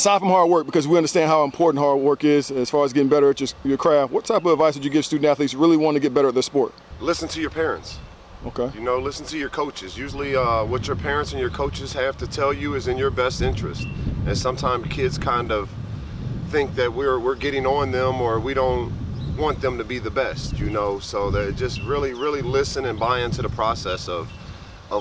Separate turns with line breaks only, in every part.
Aside from hard work, because we understand how important hard work is as far as getting better at your craft, what type of advice would you give student athletes who really want to get better at their sport?
Listen to your parents.
Okay.
You know, listen to your coaches. Usually what your parents and your coaches have to tell you is in your best interest. And sometimes kids kind of think that we're getting on them, or we don't want them to be the best, you know. So they just really listen and buy into the process of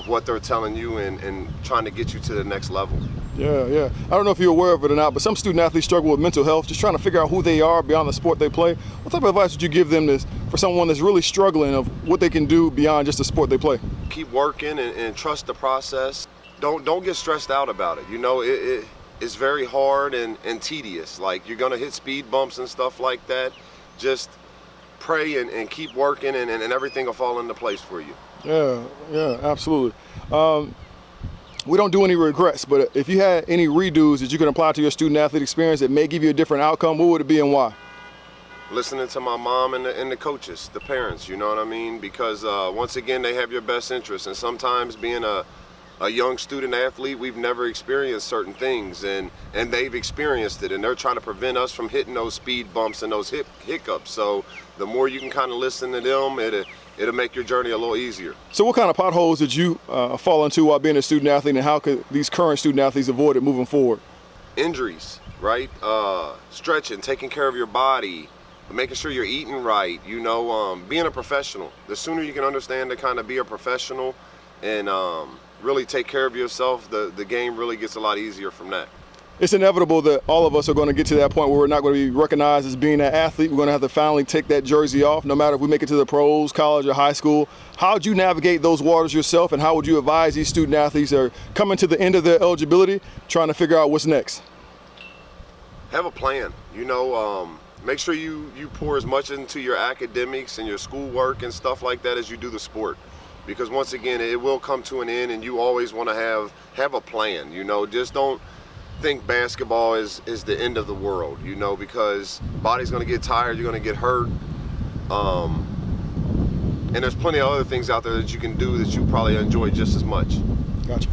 what they're telling you and trying to get you to the next level.
Yeah. I don't know if you're aware of it or not, but some student athletes struggle with mental health, just trying to figure out who they are beyond the sport they play. What type of advice would you give them for someone that's really struggling of what they can do beyond just the sport they play?
Keep working and trust the process. Don't get stressed out about it. You know, it's very hard and tedious. Like, you're gonna hit speed bumps and stuff like that. Just pray and keep working, and everything will fall into place for you.
Yeah, absolutely. We don't do any regrets, but if you had any redos that you can apply to your student athlete experience that may give you a different outcome, what would it be and why?
Listening to my mom and the coaches, the parents, you know what I mean? Because once again, they have your best interest, and sometimes being a young student athlete, we've never experienced certain things, and they've experienced it, and they're trying to prevent us from hitting those speed bumps and those hiccups. So the more you can kind of listen to them, it'll make your journey a little easier.
So what kind of potholes did you fall into while being a student athlete, and how could these current student athletes avoid it moving forward?
Injuries, right? Stretching, taking care of your body, making sure you're eating right, you know, being a professional. The sooner you can understand to kind of be a professional and really take care of yourself, the game really gets a lot easier from that.
It's inevitable that all of us are going to get to that point where we're not going to be recognized as being an athlete. We're going to have to finally take that jersey off, no matter if we make it to the pros, college, or high school. How would you navigate those waters yourself, and how would you advise these student athletes that are coming to the end of their eligibility, trying to figure out what's next?
Have a plan, you know. Make sure you pour as much into your academics and your schoolwork and stuff like that as you do the sport. Because once again, it will come to an end, and you always want to have a plan, you know. Just don't think basketball is the end of the world, you know, because body's going to get tired, you're going to get hurt, and there's plenty of other things out there that you can do that you probably enjoy just as much.
Gotcha.